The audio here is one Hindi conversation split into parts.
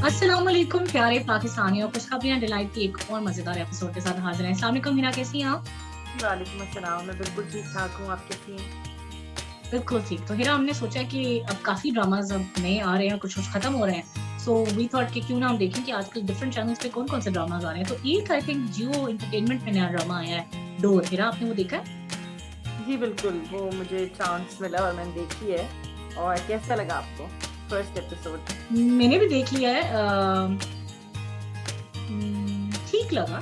अस्सलाम वालेकुम प्यारे पाकिस्तानियों, खुशखबरियां डिलाइट की एक और मजेदार एपिसोड के साथ हाजिर हैं। अस्सलाम वालेकुम मीना, कैसी हैं आप? वालेकुम अस्सलाम। मैं बिल्कुल ठीक-ठाक हूँ, आप कैसी हैं? बिल्कुल ठीक। तो हिरा, हमने सोचा कि अब काफी ड्रामाज अब नए आ रहे हैं, कुछ खत्म हो रहे हैं। सो वी थॉट कि क्यों ना हम देखें कि आजकल डिफरेंट चैनल्स पे कौन-कौन से ड्रामाज आ रहे हैं। तो एक आई थिंक जियो एंटरटेनमेंट में नया ड्रामा आया है, डोर। हिरा, आपने वो देखा है? जी बिल्कुल, वो मुझे चांस मिला और मैंने देखी है। और कैसा लगा आपको फर्स्ट एपिसोड? मैंने भी देख लिया है। ठीक लगा।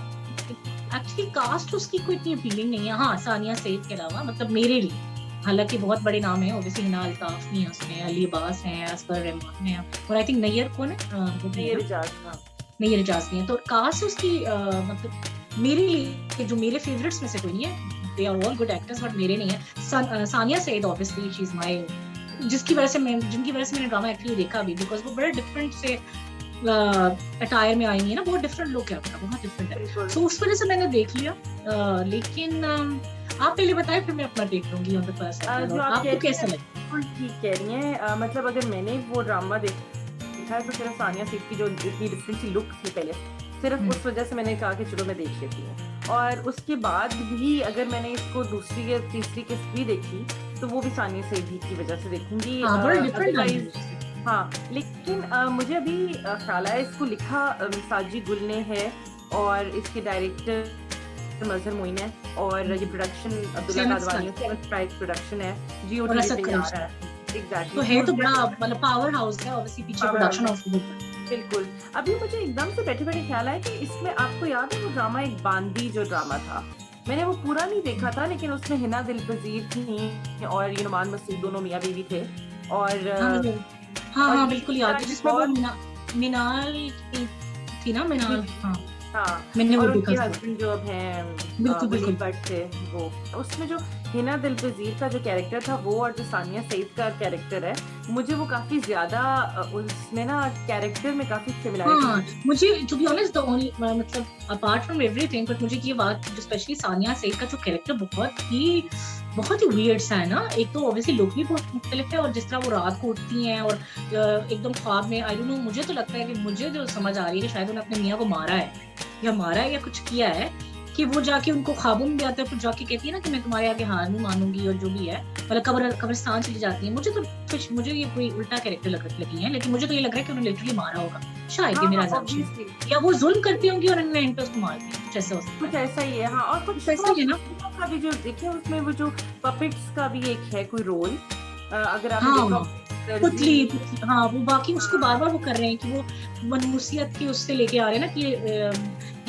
एक्चुअली कास्ट उसकी कोई इतनी अपीलिंग नहीं है। हाँ, सानिया सईद के अलावा, मतलब मेरे लिए। हालांकि बहुत बड़े नाम है, ओबियसली हिना अल्ताफ भी है उसमें, अली अब्बास हैं, असगर रहमान है, और आई थिंक नैयर कौन है, वो भी है ये ना, रिजाज था। नैयर इजाज भी है। तो कास्ट उसकी मतलब मेरे लिए जो मेरे फेवरेट्स में से कोई नहीं है। They are all good actors, but मेरे नहीं है। Saniya Saeed obviously she is my, जिनकी वजह से मैंने ड्रामा एक्चुअली देखा भी, बिकॉज वो बड़े डिफरेंट से अटायर में आई हुई है ना, बहुत डिफरेंट लुक है उसका, बहुत डिफरेंट है। बिल्कुल। सो उस वजह से मैंने देख लिया। लेकिन आप पहले बताएं, फिर मैं अपना देख लूंगी ऑन द फर्स्ट एपिसोड। जो आप कह आपको रही कैसा हैं लगा? बिल्कुल ठीक कह रही हैं। मतलब अगर मैंने वो ड्रामा देखा है तो सिर्फ सानिया सईद की जो इतनी डिफरेंट सी लुक थी पहले, सिर्फ उस वजह से मैंने कहा कि चलो मैं देख लेती हूँ। और उसके बाद भी अगर मैंने इसको दूसरी या तीसरी किस्त भी देखी तो वो भी सानिया सईद की वजह से देखूंगी। हाँ, बड़ा डिफरेंट अदरवाइज हाँ, लेकिन मुझे अभी ख्याल आया इसको लिखा साजी गुल ने है और इसके डायरेक्टर मजहर मोइन है और ये production Abdullah Kadwani, seven strike production है, जियो और टीवी असद पे आ करेश रहा है। तो एग्जैक्टली है, तो बड़ा मतलब पावर हाउस है ऑब्वियसली, पीछे प्रोडक्शन हाउस भी है। बिल्कुल। अभी मुझे एकदम से बैठे बैठे ख्याल आया कि इसमें आपको याद है वो ड्रामा एक बांदी जो ड्रामा था, मैंने वो पूरा नहीं देखा था, लेकिन उसमें हिना दिलपजीर थी और ये नुमान मसूद दोनों मियाँ बीवी थे। और हाँ हाँ और हाँ, ये बिल्कुल याद है, जिसमें वो और मिनाल की थी ना, मिनाल। हाँ, हाँ, मैंने वो और देखा उनके था। हस्बैंड जो अब हैं बिल्कुल वली बिल्कुल। भट्ट थे वो। उसमें जो हिना दिलपजीर का जो कैरेक्टर था वो और जो सानिया सईद का कैरेक्टर है, मुझे वो काफी ज्यादा उसमें ना कैरेक्टर में काफी सिमिलैरिटी। हाँ, मुझे to be honest the only मतलब अपार्ट फ्रॉम एवरीथिंग, बट मुझे ये बात जो स्पेशली सानिया सईद का जो कैरेक्टर बहुत ही वियर्ड सा है ना। एक तो ऑब्वियसली लुक भी बहुत मुख्तलिफ है, और जिस तरह वो रात को उठती हैं और एकदम ख्वाब में, आई डोंट नो, मुझे तो लगता है कि मुझे जो समझ आ रही है कि शायद उन्होंने अपने मियाँ को मारा है या कुछ किया है, कि वो जाके उनको ख्वाबों में भी आता है, फिर जाके कहती है ना कि मैं तुम्हारे आगे हार नहीं मानूंगी, और जो भी है, मतलब कब्रिस्तान चली जाती है। मुझे ये कोई उल्टा कैरेक्टर लगी है, लेकिन मुझे तो ये लग रहा है कि उन्होंने लिटरली मारा होगा शायद, ये मेरा assumption है। ऑब्वियसली या वो जुल्म करती होंगी और उन्होंने एंड पे उसको मार दिया, कुछ ऐसा हो सकता कुछ है। ऐसा ही है। हाँ, और कुछ कुछ ऐसा ही है ना। का भी जो देखे उसमें वो जो पपेट्स का भी एक है कोई रोल, अगर आपने हाँ, देखा पुतली, हाँ, वो बाकी उसको बार बार वो कर रहे हैं कि वो मनमूसियत की उससे लेके आ रहे हैं ना, कि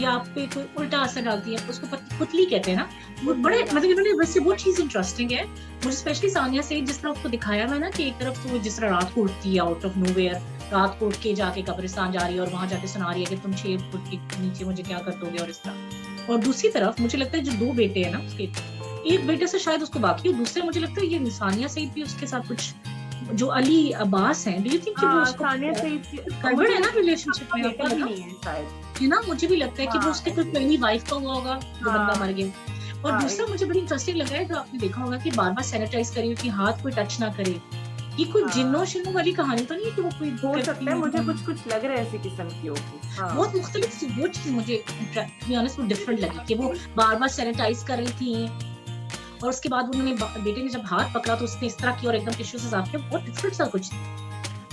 ये आप पे कोई उल्टा असर डालती है, उसको पुतली कहते हैं ना। वो बड़े मतलब इन्होंने, वैसे वो चीज इंटरेस्टिंग है मुझे, स्पेशली सानिया से जिस तरह उसको दिखाया मैं ना, कि एक तरफ तो जिस तरह रात को उठती है आउट ऑफ नोवेयर, रात को उठ के जाके कब्रिस्तान जा रही है और वहां जाके सुना रही है कि तुम 6 फुट के नीचे मुझे क्या कर दोगे, और इस तरह। और दूसरी तरफ मुझे लगता है जो 2 बेटे हैं ना उसके, एक बेटे से शायद उसको बाकी, और दूसरे मुझे लगता है ये सानिया सईद भी उसके साथ कुछ, जो अली अब्बास हैं, डू यू थिंक कि वो उसको सानिया सईद गड़बड़ है ना रिलेशनशिप में, आपको बेटा भी लगा नहीं है शायद। है ना? मुझे भी लगता है कि वो उसके कोई पहली वाइफ का हुआ होगा जो बंदा मर गया। और हाँ, दूसरा मुझे बड़ी इंटरेस्टिंग लगा है, जो आपने देखा होगा कि बार बार सैनिटाइज करी कि हाथ कोई टच ना करे। ये कोई जिन्नो शिन्नो वाली कहानी तो नहीं है कि वो कोई हो सकता है, मुझे कुछ लग रहा है ऐसी किस्म की होगी। बहुत मुख्तलिफ वो चीज मुझे वो डिफरेंट लगी, कि वो बार बार सैनिटाइज कर रही थी, और उसके बाद उन्होंने बेटे ने जब हाथ पकड़ा तो उसने इस तरह किया और एकदम टिश्यू से साफ किया। बहुत डिफरेंट सा कुछ।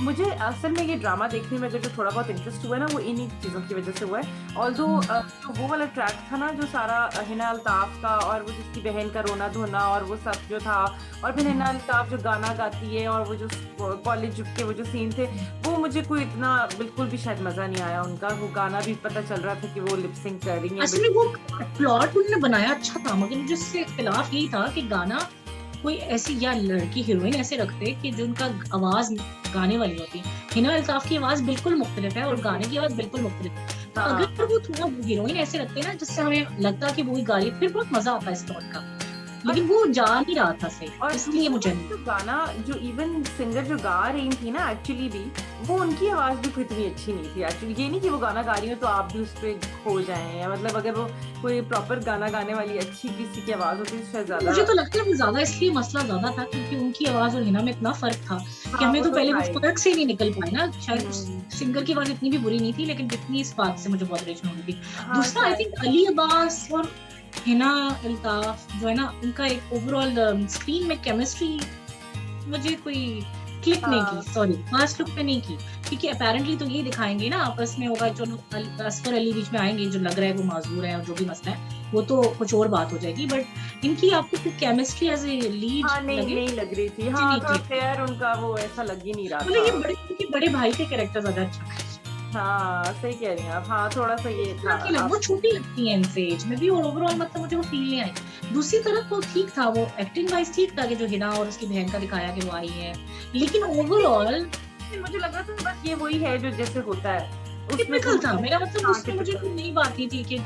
मुझे असल में ये ड्रामा देखने में जो थोड़ा बहुत इंटरेस्ट हुआ है ना, वो इन्हीं चीज़ों की वजह से हुआ है। ऑल्दो जो वो वाला ट्रैक था ना, जो सारा हिना अल्ताफ का और वो जिसकी बहन का रोना धोना और वो सब जो था, और फिर हिना अल्ताफ जो गाना गाती है, और वो जो कॉलेज के वो जो सीन थे, वो मुझे कोई इतना बिल्कुल भी शायद मजा नहीं आया उनका। वो गाना भी पता चल रहा था कि वो लिपसिंग कर रही है। असल में वो प्लॉट उन्होंने बनाया अच्छा था, मगर मुझे इससे इख्तिलाफ यही था कि गाना कोई ऐसी या लड़की हीरोइन ऐसे रखते कि जो उनका आवाज गाने वाली होती है। हिना अल्ताफ की आवाज बिल्कुल मुख्तलिफ है और गाने की आवाज बिल्कुल मुख्तलिफ है। तो अगर वो थोड़ा हीरोइन ऐसे रखते ना जिससे हमें लगता कि वो ही गा रही, फिर बहुत मजा आता है इस प्लॉट का। लेकिन वो जा नहीं रहा था सही, और इसलिए मुझे जो गाना, जो इवन सिंगर जो गा रही थी ना एक्चुअली भी, वो उनकी आवाज भी इतनी अच्छी नहीं थी एक्चुअली। ये नहीं कि वो गाना गा रही हो तो आप भी उस पर खो जाएं, या मतलब अगर वो कोई प्रॉपर गाना गाने वाली अच्छी किसी की आवाज होती है शायद ज्यादा। मुझे तो लगता है वो ज्यादा इसलिए मसला ज्यादा था क्योंकि उनकी आवाज और हिना में इतना फर्क था कि हमें तो पहले वो फर्क से नहीं निकल पाए ना। शायद सिंगर की आवाज इतनी भी बुरी नहीं थी, लेकिन जितनी इस बात से मुझे बहुत परेशान हो रही थी। दूसरा आई थिंक अली अब्बास और हिना अल्ताफ जो है ना, उनका एक ओवरऑल स्क्रीन में केमिस्ट्री मुझे कोई क्लिक नहीं की, सॉरी फर्स्ट लुक पे नहीं की, क्योंकि अपेरेंटली तो ये दिखाएंगे ना आपस में होगा, जो असफर अली बीच में आएंगे, जो लग रहा है वो माजूर है और जो भी मसला है वो तो कुछ और बात हो जाएगी, बट इनकी आपको केमिस्ट्री एज ए लीड नहीं लग रही थी। हाँ, फेयर उनका वो ऐसा लग ही नहीं रहा था। ये बड़े भाई के कैरेक्टर ज्यादा अच्छा। हाँ सही कह रही हैं आप। हाँ थोड़ा सा ये था, वो छोटी लगती है इनसे एज में भी, और ओवरऑल मतलब मुझे वो फील नहीं आई। दूसरी तरफ वो ठीक था, वो एक्टिंग वाइज ठीक था कि जो हिना और उसकी बहन का दिखाया कि वो आई है, लेकिन ओवरऑल मुझे लग रहा था बस ये वही है जो जैसे होता है टिपिकल था। मेरा मतलब उसमें मुझे कोई नई बात नहीं थी कि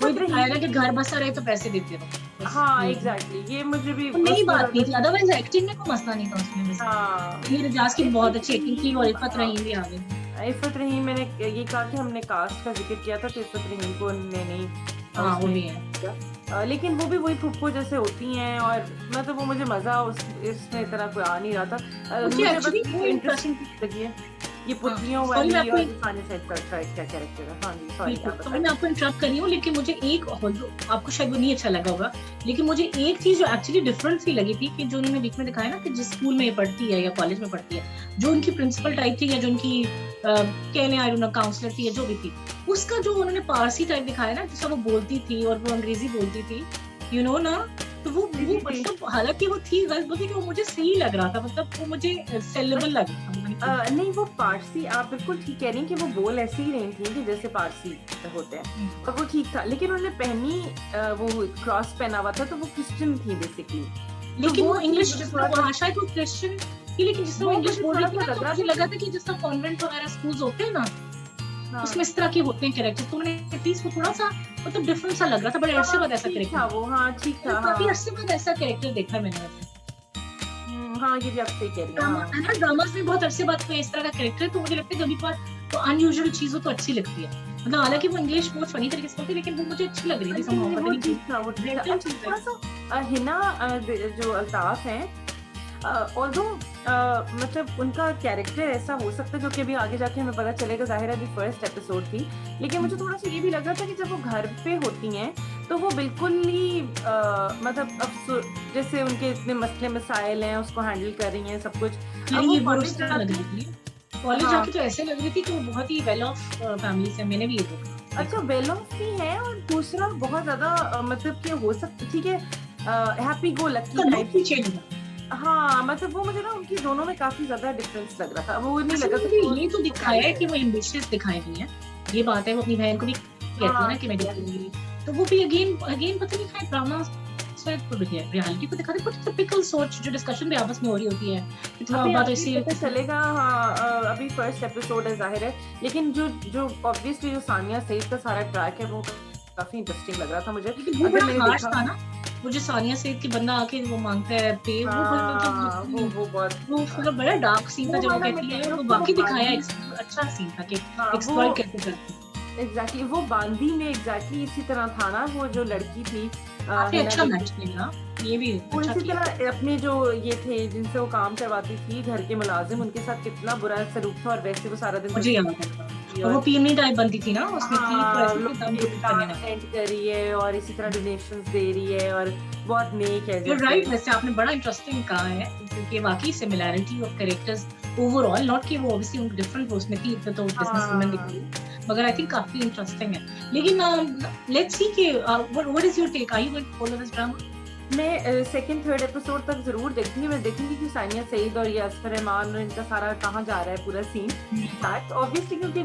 वो दिखाया ना कि घर बसा रहे तो पैसे देते रहो। हाँ एग्जैक्टली, ये मुझे भी नई बात नहीं थी, अदरवाइज एक्टिंग में कोई मसला नहीं था उसमें। हाँ, ये रिजाज की बहुत अच्छी एक्टिंग की और इफ़त रहीम भी आ गई। इफ़त रहीम, मैंने ये कहा कि हमने कास्ट का जिक्र किया था तो इफ़त रहीम को नहीं, हाँ वो भी है, लेकिन वो भी वही फुप्पो जैसे होती हैं, और मतलब वो मुझे मजा इसमें इतना कोई आ नहीं रहा था। मुझे बस इंटरेस्टिंग लगी है ये पुतलियों वाली और सानिया सैयद का क्या कैरेक्टर है। हाँ जी सॉरी, तो मैं आपको इंटरप्ट कर रही हूँ, लेकिन मुझे एक, आपको शायद वो नहीं अच्छा लगा होगा, लेकिन मुझे एक चीज जो एक्चुअली डिफरेंट सी लगी थी कि जो उन्होंने बीच में दिखाया ना कि जिस स्कूल में ये पढ़ती है या कॉलेज में पढ़ती है, जो उनकी प्रिंसिपल टाइप थी या जो उनकी कहने आई डोंट नो काउंसलर थी या जो भी थी, उसका जो उन्होंने पारसी टाइप दिखाया ना, जिसका वो बोलती थी और वो अंग्रेजी बोलती थी, यू नो ना, तो वो मतलब हालांकि वो थी गलत बोलती, वो मुझे सही लग रहा था, मतलब वो मुझे सेलेबल लग रहा था। नहीं वो पारसी, आप बिल्कुल ठीक कह रही हैं कि वो बोल ऐसे ही रही थी कि जैसे पारसी होते हैं, और वो ठीक था, लेकिन उन्होंने पहनी वो क्रॉस पहना हुआ था तो वो क्रिश्चियन थी बेसिकली, लेकिन वो इंग्लिश भाषा तो क्रिश्चियन थी, लेकिन जिसमें वो इंग्लिश बोल रही थी ना, तो मुझे लगा था कि जिस तरह कॉन्वेंट वगैरह स्कूल्स होते हैं ना, उसमें इस तरह के होते हैं कैरेक्टर, तो उन्होंने एटलीस्ट वो थोड़ा सा मतलब डिफरेंट सा लग रहा था, बड़े अरसे बाद ऐसा कैरेक्टर था वो। हाँ ठीक था, काफी अरसे बाद ऐसा कैरेक्टर देखा मैंने। हाँ ये भी आप सही कह रही हैं, है ना, ड्रामास में बहुत अरसे बाद कोई इस तरह का कैरेक्टर, तो मुझे लगता है कभी बार तो अनयूजुअल चीजों तो अच्छी लगती है, मतलब हालांकि वो इंग्लिश बहुत फनी तरीके से बोलती, लेकिन वो मुझे अच्छी लग रही थी हिना जो अल्ताफ हैं, ऑल्दो मतलब उनका कैरेक्टर ऐसा हो सकता है जो कि अभी आगे जाके हमें पता चलेगा, जाहिर है अभी फर्स्ट एपिसोड थी, लेकिन मुझे थोड़ा सा ये भी लग रहा था कि जब वो घर पे होती हैं तो वो बिल्कुल ही मतलब जैसे उनके इतने मसले मसाइल हैं उसको हैंडल कर रही हैं सब कुछ। कॉलेज जाके तो ऐसे लग रही थी कि वो बहुत ही वेल ऑफ फैमिली से, मैंने भी ये देखा। अच्छा वेल ऑफ भी है, और दूसरा बहुत ज्यादा मतलब कि हो सकता, ठीक है हैप्पी गो लकी टाइप। हाँ मतलब वो मुझे ना उनकी दोनों में काफी ज्यादा डिफरेंस लग रहा था, वो नहीं लगा था। ये तो दिखाया है कि वो एम्बिशियस दिखाई दी है, ये बात है, वो अपनी बहन को भी कहती है ना कि मैं दिखाऊंगी, तो वो भी अगेन पता नहीं है ड्रामा रियलिटी को दिखाते, कुछ टिपिकल सोच जो डिस्कशन भी आपस में हो रही होती है, इतना बात ऐसे चलेगा। हाँ अभी फर्स्ट एपिसोड है जाहिर है, लेकिन जो ऑब्वियसली जो सानिया सईद का सारा ट्रैक है वो काफी इंटरेस्टिंग लग रहा था मुझे। अगर मैंने देखा ना वो जो सानिया सईद की बंदा आके वो मांगता है पे, वो बहुत बड़ा डार्क सीन था जब वो कहती है, वो बाकी दिखाया अच्छा सीन था कि एक्सप्लॉइट कैसे करती है। एग्जैक्टली वो बांदी में एग्जैक्टली इसी तरह था ना, वो जो लड़की थी अच्छा मैच किया, ये भी वो इसी तरह अपने जो ये थे जिनसे वो काम करवाती थी घर के मुलाजिम, उनके साथ कितना बुरा सलूक था, और वैसे वो सारा दिन मुझे याद है वो पीएमई टाइप बनती थी ना, उसमें सेंड कर रही है और इसी तरह डोनेशंस दे रही है और बहुत नेक है। राइट, वैसे आपने बड़ा इंटरेस्टिंग कहा है, क्योंकि वाकई similarity of characters overall, not कि वो ऑब्वियसली उनकी डिफरेंट पोस्ट में थी तो बिजनेसवुमन दिखी, मगर आई थिंक काफी इंटरेस्टिंग है। लेकिन लेट्स सी कि what is your take, are you going to follow this drama? मैं सेकंड थर्ड एपिसोड तक जरूर देखूंगी। मैं देखूंगी कि सानिया सईद और ये असफर रहमान और इनका सारा कहाँ जा रहा है पूरा सीन फैक्ट, ऑब्वियसली क्योंकि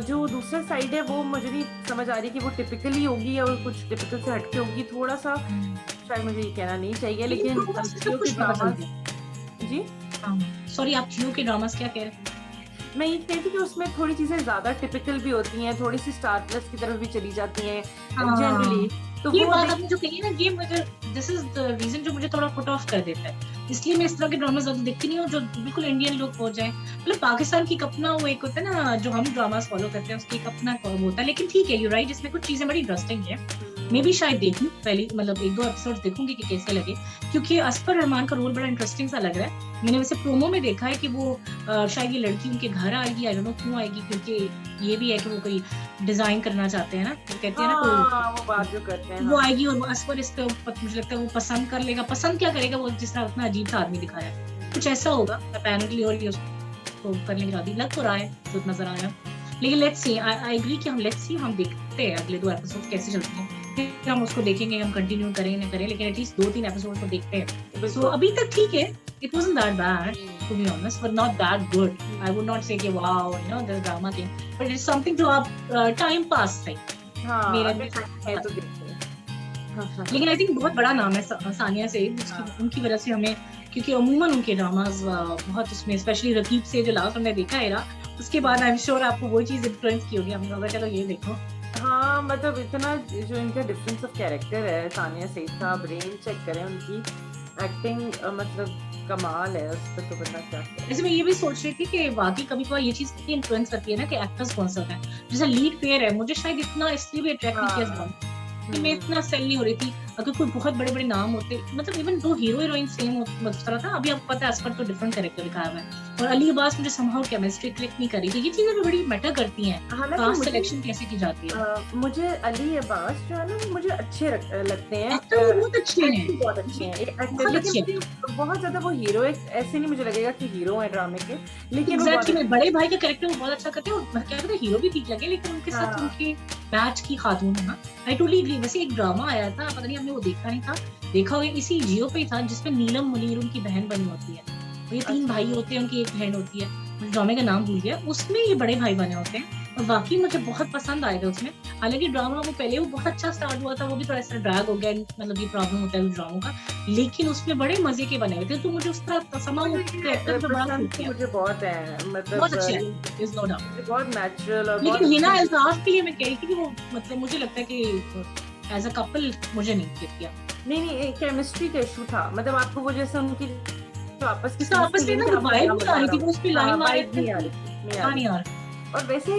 जो दूसरा साइड है वो मुझे नहीं समझ आ रही कि वो टिपिकली होगी या कुछ टिपिकल से हटके होगी, थोड़ा सा शायद मुझे ये कहना नहीं चाहिए, लेकिन जी सॉरी आप जियो के ड्रामास क्या कह रहे हैं? मैं ये कहती कि उसमें थोड़ी चीजें ज्यादा टिपिकल भी होती हैं, थोड़ी सी स्टार प्लस की तरफ भी चली जाती हैं जनरली, तो ये बात आपने जो कही ना, ये मुझे दिस इज द रीजन जो मुझे थोड़ा पुट ऑफ कर देता है। इसलिए मैं इस तरह के ड्रामा ज्यादा देखती नहीं हूँ जो बिल्कुल इंडियन लोग हो जाए। मतलब पाकिस्तान की एक अपना वो एक होता है ना, जो हम ड्रामास फॉलो करते हैं उसकी एक अपना कर्व होता है। लेकिन ठीक है, यू राइट, इसमें कुछ चीजें बड़ी इंटरेस्टिंग है। मैं भी शायद देखूं, पहले मतलब 1-2 एपिसोड देखूंगी कि कैसे लगे, क्योंकि असफर रहमान का रोल बड़ा इंटरेस्टिंग सा लग रहा है। मैंने वैसे प्रोमो में देखा है कि वो शायद ये लड़की उनके घर आएगी, आई डोंट नो क्यों आएगी, क्योंकि ये भी है कि वो कोई डिजाइन करना चाहते हैं ना, कहते हैं ना वो बात जो करते हैं, वो आएगी और वो असफर इसको मुझे लगता है वो पसंद कर लेगा। पसंद क्या करेगा, वो जिस तरह उतना अजीब सा आदमी दिखाया है, कुछ ऐसा होगा अपेरेंटली, और ये उसको करने की शादी लग तो रहा है जो नजर आया। लेकिन लेट्स सी, आई एग्री कि हम लेट्स सी, हम देखते हैं अगले 2 एपिसोड कैसे चलते हैं, फिर हम उसको देखेंगे, हम कंटिन्यू करें ना करें, लेकिन एटलीस्ट 2-3 एपिसोड को देखते हैं। सो अभी तक ठीक है, it wasn't that bad to be honest, but not that good. I would not say कि wow, you know, there's drama thing, but it's something to आप time pass thing। मेरा भी है तो देखते हैं। लेकिन आई थिंक बहुत बड़ा नाम है सानिया सईद, उनकी वजह से हमें, क्योंकि अमूमन उनके ड्रामाज बहुत उसमें, स्पेशली रकीब से जो लास्ट हमने देखा है ना, उसके बाद आई एम श्योर आपको वही चीज इन्फ्लुएंस की होगी, हमने कहा चलो ये देखो। हाँ, मतलब इतना जो इनका डिफरेंस ऑफ कैरेक्टर है सानिया सईद का, आप रेंज चेक करें, उनकी एक्टिंग मतलब कमाल है, उस पर तो बता क्या। जैसे मैं ये भी सोच रही थी कि वाकई कभी कभार ये चीज कितनी इन्फ्लुएंस करती है ना कि एक्टर्स कौन सा है। जैसे लीड पेयर है, मुझे शायद इतना इसलिए भी अट्रैक्ट नहीं किया ड्रामा कि मैं इतना सेल नहीं हो रही थी। अगर कोई बहुत बड़े बड़े नाम होते, मतलब इवन 2 हीरो हीरोइन सेम मतलब था, अभी आपको पता है असफर तो डिफरेंट कैरेक्टर दिखाया हुआ है, और अली अब्बास मुझे समहाउ केमिस्ट्री क्लिक नहीं करी। तो ये चीजें भी बड़ी मैटर करती हैं, कास्ट सिलेक्शन कैसे की जाती है। मुझे अली अब्बास जो है ना, मुझे अच्छे लगते हैं, एक्टर बहुत अच्छे हैं, बहुत अच्छे हैं एक्टर, बहुत ज्यादा वो हीरो ऐसे नहीं मुझे लगेगा कि हीरो है ड्रामे के, लेकिन एग्जैक्टली बड़े भाई का कैरेक्टर वो बहुत अच्छा करते हैं, और क्या कहते हैं हीरो भी ठीक लगे, लेकिन उनके साथ उनके बैच की खातून है ना, आई टोटली एग्री। वैसे एक ड्रामा आया था, पता नहीं आपने वो देखा नहीं था, देखा होगा, इसी जियो पे था, जिसमें नीलम मुनीर उनकी बहन बनी होती है। ये 3 भाई होते हैं, उनकी एक बहन होती है, मुझे ड्रामे का नाम भूल गया, उसमें ये बड़े भाई बने होते हैं, और बाकी मुझे बहुत पसंद आए थे उसमें। हालांकि ड्रामा वो पहले वो बहुत अच्छा स्टार्ट हुआ था, वो भी थोड़ा सा ड्रैग हो गया, मतलब ये प्रॉब्लम होता है उस ड्रामों का, लेकिन उसमें बड़े मजे के बने हुए थे, तो मुझे उस तरह समा मुझे बहुत है, मतलब बहुत अच्छे हैं, इज नो डाउट, बहुत नेचुरल। और लेकिन हिना अल्ताफ के लिए मैं कह रही थी कि वो मतलब मुझे लगता है कि एज अ कपल मुझे नहीं क्लिक किया। नहीं, केमिस्ट्री का इशू था, मतलब आपको वो जैसे उनकी आपस की ना वाइब नहीं आ रही थी, वो उस पे लाइन नहीं आ रही यार। और वैसे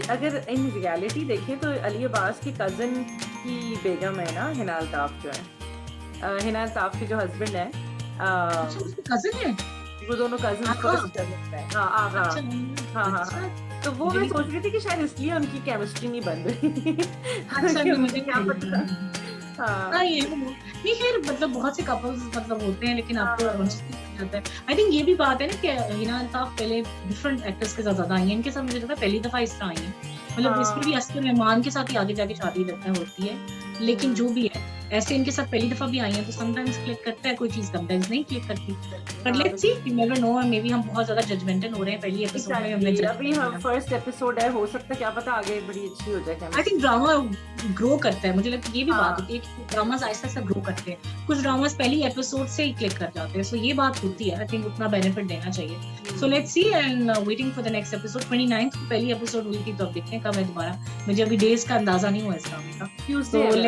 अगर इन रियलिटी देखें तो अली अब्बास की कजन की बेगम है ना हिना अल्ताफ, जो है हिना अल्ताफ के जो हस्बैंड है, कजन है, वो दोनों कजन है। हाँ, तो वो मैं सोच रही थी कि शायद इसलिए उनकी केमिस्ट्री नहीं बन रही। मुझे क्या पता। हाँ, ये नहीं, खैर मतलब बहुत से कपल्स मतलब होते हैं, लेकिन आपको जाता है। आई थिंक ये भी बात है ना कि हिना अल्ताफ पहले डिफरेंट एक्टर्स के साथ ज्यादा आई है, इनके साथ मुझे लगता है पहली दफा इस तरह आई है, मतलब इसमें भी असफर रहमान के साथ ही आगे जाके शादी होती है, लेकिन जो भी है ऐसे इनके साथ पहली दफा भी आई है, तो समटाइम्स क्लिक करता है कोई चीज, समटाइम्स नहीं क्लिक करती, but let's see, we never know, maybe हम बहुत ज्यादा जजमेंटल हो रहे हैं पहली एपिसोड में, हमने अभी हम फर्स्ट एपिसोड है, हो सकता है क्या पता आगे बड़ी अच्छी हो जाए। आई थिंक ड्रामा ग्रो करता है, मुझे लगता है ये भी बात होती है कि ड्रामास आहिस्ता आहिस्ता ग्रो करते हैं, कुछ ड्रामास पहली एपिसोड से ही क्लिक कर जाते हैं, सो ये बात होती है, आई थिंक उतना बेनिफिट देना चाहिए। So let's see and waiting for the next episode. 29 को पहली एपिसोड हुई थी, तो अब देखते हैं कब है दोबारा, मुझे अभी डेज का अंदाजा नहीं हुआ इस ड्रामे का, ट्यूसडे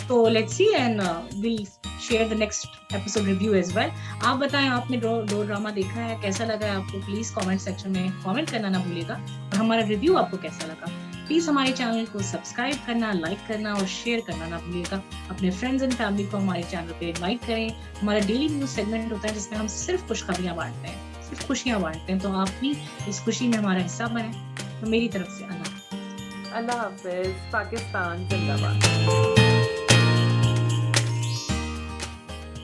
तो let's see and we'll share the next episode review as well। आप बताएं आपने दो ड्रामा देखा है, कैसा लगा है आपको, प्लीज कमेंट सेक्शन में कमेंट करना ना भूलिएगा, और हमारा रिव्यू आपको कैसा लगा। प्लीज हमारे चैनल को सब्सक्राइब करना, लाइक करना और शेयर करना ना भूलिएगा। अपने फ्रेंड्स एंड फैमिली को हमारे चैनल पे इनवाइट करें। हमारा डेली न्यूज सेगमेंट होता है जिसमें हम सिर्फ खुशखबरियां बांटते हैं, सिर्फ खुशियां बांटते हैं, तो आप भी इस खुशी में हमारा हिस्सा बने। तो मेरी तरफ से अल्लाह हाफिज, पाकिस्तान जिंदाबाद।